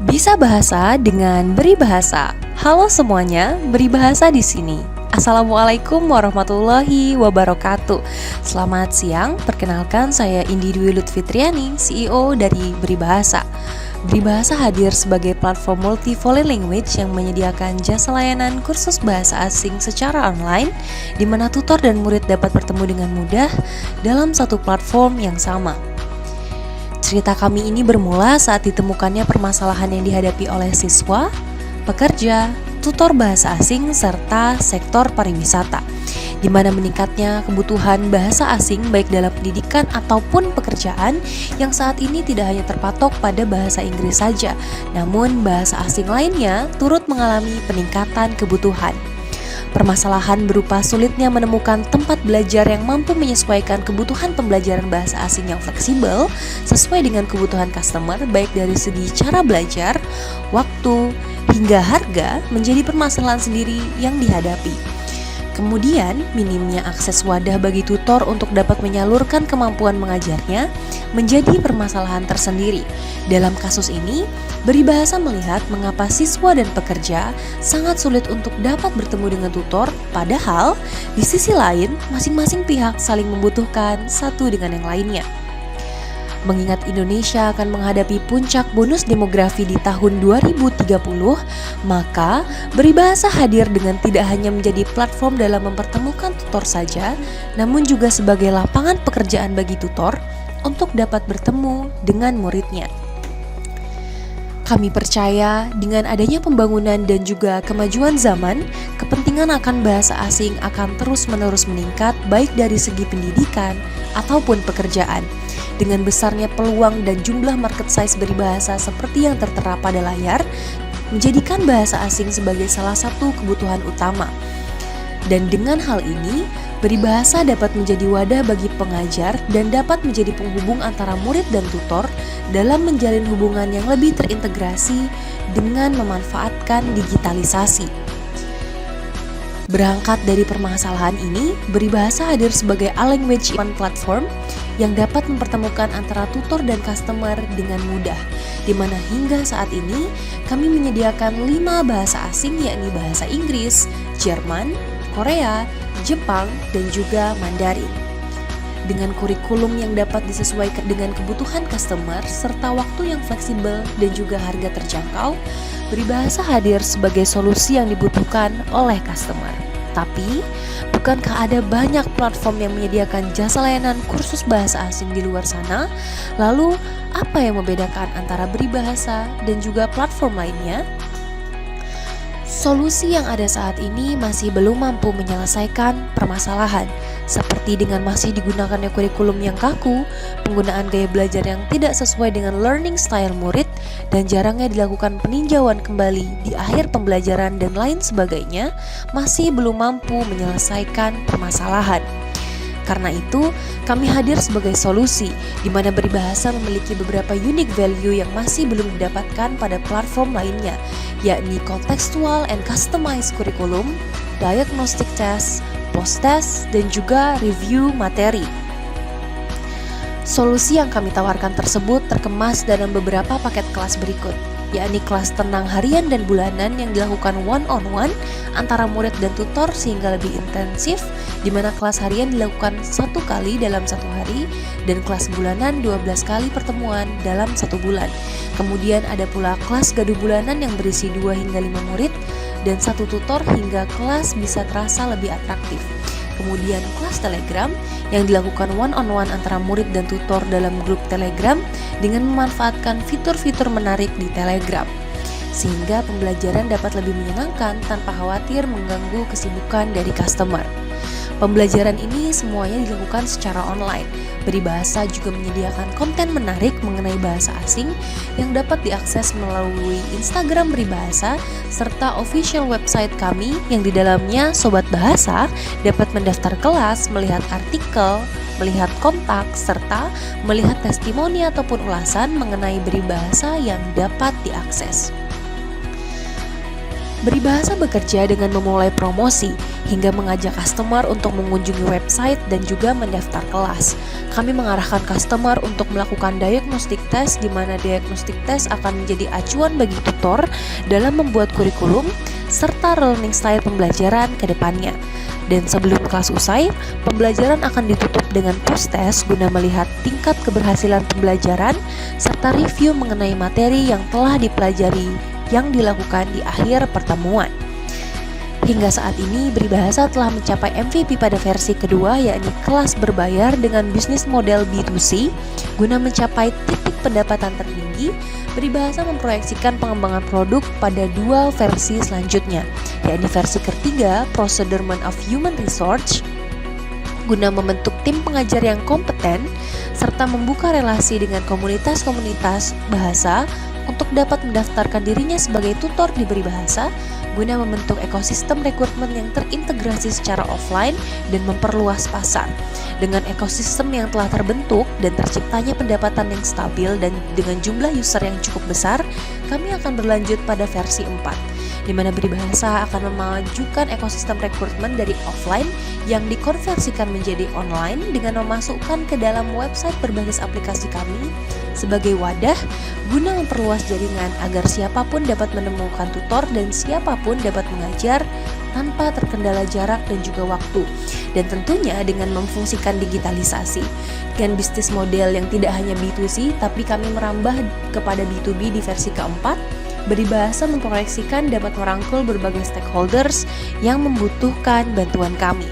Bisa bahasa dengan beri bahasa. Halo semuanya, beri bahasa di sini. Assalamualaikum warahmatullahi wabarakatuh. Selamat siang, perkenalkan saya Indi Dwi Lutfitriani, CEO dari Beri Bahasa. Beri Bahasa hadir sebagai platform multi-foreign language yang menyediakan jasa layanan kursus bahasa asing secara online, di mana tutor dan murid dapat bertemu dengan mudah dalam satu platform yang sama. Cerita kami ini bermula saat ditemukannya permasalahan yang dihadapi oleh siswa, pekerja, tutor bahasa asing, serta sektor pariwisata, di mana meningkatnya kebutuhan bahasa asing baik dalam pendidikan ataupun pekerjaan yang saat ini tidak hanya terpatok pada bahasa Inggris saja, namun bahasa asing lainnya turut mengalami peningkatan kebutuhan. Permasalahan berupa sulitnya menemukan tempat belajar yang mampu menyesuaikan kebutuhan pembelajaran bahasa asing yang fleksibel sesuai dengan kebutuhan customer baik dari segi cara belajar, waktu, hingga harga menjadi permasalahan sendiri yang dihadapi. Kemudian, minimnya akses wadah bagi tutor untuk dapat menyalurkan kemampuan mengajarnya menjadi permasalahan tersendiri. Dalam kasus ini, Beri Bahasa melihat mengapa siswa dan pekerja sangat sulit untuk dapat bertemu dengan tutor, padahal di sisi lain masing-masing pihak saling membutuhkan satu dengan yang lainnya. Mengingat Indonesia akan menghadapi puncak bonus demografi di tahun 2030, maka Beri Bahasa hadir dengan tidak hanya menjadi platform dalam mempertemukan tutor saja, namun juga sebagai lapangan pekerjaan bagi tutor untuk dapat bertemu dengan muridnya. Kami percaya dengan adanya pembangunan dan juga kemajuan zaman, kepentingan akan bahasa asing akan terus-menerus meningkat baik dari segi pendidikan ataupun pekerjaan. Dengan besarnya peluang dan jumlah market size Beri Bahasa seperti yang tertera pada layar, menjadikan bahasa asing sebagai salah satu kebutuhan utama. Dan dengan hal ini, Beri Bahasa dapat menjadi wadah bagi pengajar dan dapat menjadi penghubung antara murid dan tutor dalam menjalin hubungan yang lebih terintegrasi dengan memanfaatkan digitalisasi. Berangkat dari permasalahan ini, Beri Bahasa hadir sebagai language platform yang dapat mempertemukan antara tutor dan customer dengan mudah, di mana hingga saat ini kami menyediakan 5 bahasa asing, yakni bahasa Inggris, Jerman, Korea, Jepang, dan juga Mandarin. Dengan kurikulum yang dapat disesuaikan dengan kebutuhan customer serta waktu yang fleksibel dan juga harga terjangkau, Beri Bahasa hadir sebagai solusi yang dibutuhkan oleh customer. Tapi, bukankah ada banyak platform yang menyediakan jasa layanan kursus bahasa asing di luar sana? Lalu, apa yang membedakan antara Beri Bahasa dan juga platform lainnya? Solusi yang ada saat ini masih belum mampu menyelesaikan permasalahan, seperti dengan masih digunakannya kurikulum yang kaku, penggunaan gaya belajar yang tidak sesuai dengan learning style murid, dan jarangnya dilakukan peninjauan kembali di akhir pembelajaran dan lain sebagainya, masih belum mampu menyelesaikan permasalahan. Karena itu, kami hadir sebagai solusi, di mana Beri Bahasa memiliki beberapa unique value yang masih belum didapatkan pada platform lainnya, yakni contextual and customized curriculum, diagnostic test, post-test, dan juga review materi. Solusi yang kami tawarkan tersebut terkemas dalam beberapa paket kelas berikut, yakni kelas tenang harian dan bulanan yang dilakukan one-on-one antara murid dan tutor sehingga lebih intensif, di mana kelas harian dilakukan 1 kali dalam 1 hari dan kelas bulanan 12 kali pertemuan dalam 1 bulan. Kemudian ada pula kelas gaduh bulanan yang berisi 2 hingga 5 murid dan 1 tutor hingga kelas bisa terasa lebih atraktif. Kemudian kelas Telegram yang dilakukan one-on-one antara murid dan tutor dalam grup Telegram dengan memanfaatkan fitur-fitur menarik di Telegram, sehingga pembelajaran dapat lebih menyenangkan tanpa khawatir mengganggu kesibukan dari customer. Pembelajaran ini semuanya dilakukan secara online. Beri Bahasa juga menyediakan konten menarik mengenai bahasa asing yang dapat diakses melalui Instagram Beri Bahasa serta official website kami yang di dalamnya Sobat Bahasa dapat mendaftar kelas, melihat artikel, melihat kontak, serta melihat testimoni ataupun ulasan mengenai Beri Bahasa yang dapat diakses. Beribahasa bekerja dengan memulai promosi hingga mengajak customer untuk mengunjungi website dan juga mendaftar kelas. Kami mengarahkan customer untuk melakukan diagnostic test, di mana diagnostic test akan menjadi acuan bagi tutor dalam membuat kurikulum serta learning style pembelajaran ke depannya. Dan sebelum kelas usai, pembelajaran akan ditutup dengan post-test guna melihat tingkat keberhasilan pembelajaran serta review mengenai materi yang telah dipelajari yang dilakukan di akhir pertemuan. Hingga saat ini, Beribahasa telah mencapai MVP pada versi kedua, yakni kelas berbayar dengan bisnis model B2C. Guna mencapai titik pendapatan tertinggi, Beribahasa memproyeksikan pengembangan produk pada dua versi selanjutnya, yakni versi ketiga, Procurement of Human Resource, guna membentuk tim pengajar yang kompeten, serta membuka relasi dengan komunitas-komunitas bahasa untuk dapat mendaftarkan dirinya sebagai tutor di Beribahasa, guna membentuk ekosistem rekrutmen yang terintegrasi secara offline dan memperluas pasar. Dengan ekosistem yang telah terbentuk dan terciptanya pendapatan yang stabil dan dengan jumlah user yang cukup besar, kami akan berlanjut pada versi 4, di mana Beribahasa akan memajukan ekosistem rekrutmen dari offline yang dikonversikan menjadi online dengan memasukkan ke dalam website berbasis aplikasi kami sebagai wadah guna memperluas jaringan agar siapapun dapat menemukan tutor dan siapapun dapat mengajar tanpa terkendala jarak dan juga waktu, dan tentunya dengan memfungsikan digitalisasi. Dengan bisnis model yang tidak hanya B2C tapi kami merambah kepada B2B di versi keempat, Beribahasa memproyeksikan dapat merangkul berbagai stakeholders yang membutuhkan bantuan kami.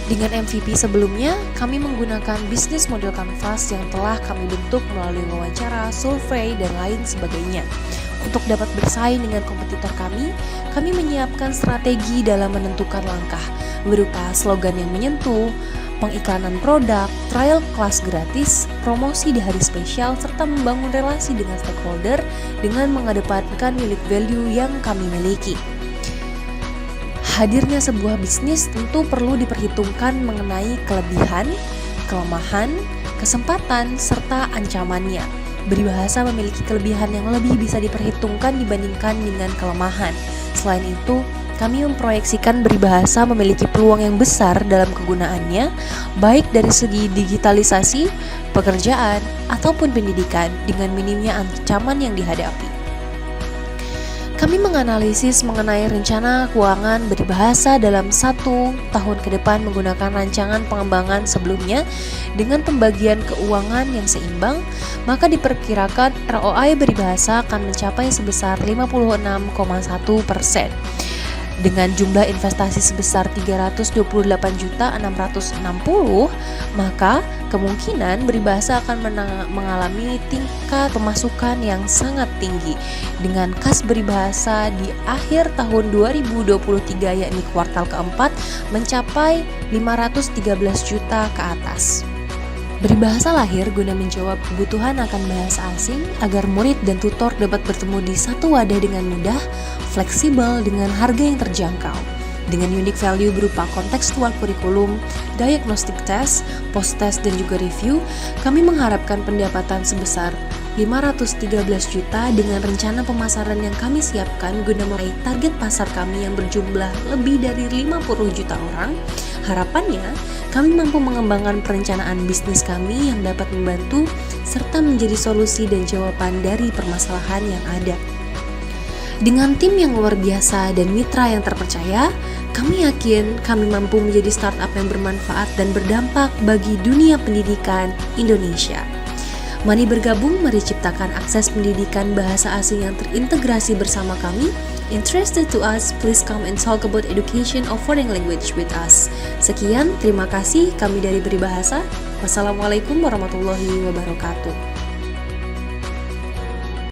Dengan MVP sebelumnya, kami menggunakan bisnis model kanvas yang telah kami bentuk melalui wawancara, survei, dan lain sebagainya. Untuk dapat bersaing dengan kompetitor kami menyiapkan strategi dalam menentukan langkah, berupa slogan yang menyentuh, pengiklanan produk, trial kelas gratis, promosi di hari spesial, serta membangun relasi dengan stakeholder dengan mengedepankan unique value yang kami miliki. Hadirnya sebuah bisnis tentu perlu diperhitungkan mengenai kelebihan, kelemahan, kesempatan, serta ancamannya. Beribahasa memiliki kelebihan yang lebih bisa diperhitungkan dibandingkan dengan kelemahan. Selain itu, kami memproyeksikan Beribahasa memiliki peluang yang besar dalam kegunaannya, baik dari segi digitalisasi, pekerjaan, ataupun pendidikan dengan minimnya ancaman yang dihadapi. Kami menganalisis mengenai rencana keuangan Beribahasa dalam 1 tahun ke depan menggunakan rancangan pengembangan sebelumnya dengan pembagian keuangan yang seimbang, maka diperkirakan ROI Beribahasa akan mencapai sebesar 56,1%. Dengan jumlah investasi sebesar 328.660, maka kemungkinan Beribahasa akan mengalami tingkat pemasukan yang sangat tinggi dengan kas Beribahasa di akhir tahun 2023, yakni kuartal keempat, mencapai 513 juta ke atas. Beribahasa lahir guna menjawab kebutuhan akan bahasa asing agar murid dan tutor dapat bertemu di satu wadah dengan mudah, fleksibel, dengan harga yang terjangkau. Dengan unique value berupa kontekstual kurikulum, diagnostic test, post-test, dan juga review, kami mengharapkan pendapatan sebesar 513 juta dengan rencana pemasaran yang kami siapkan guna meraih target pasar kami yang berjumlah lebih dari 50 juta orang. Harapannya, kami mampu mengembangkan perencanaan bisnis kami yang dapat membantu serta menjadi solusi dan jawaban dari permasalahan yang ada. Dengan tim yang luar biasa dan mitra yang terpercaya, kami yakin kami mampu menjadi startup yang bermanfaat dan berdampak bagi dunia pendidikan Indonesia. Mari bergabung, mari ciptakan akses pendidikan bahasa asing yang terintegrasi bersama kami. Interested to us, please come and talk about education of foreign language with us. Sekian, terima kasih kami dari Beribahasa. Wassalamualaikum warahmatullahi wabarakatuh.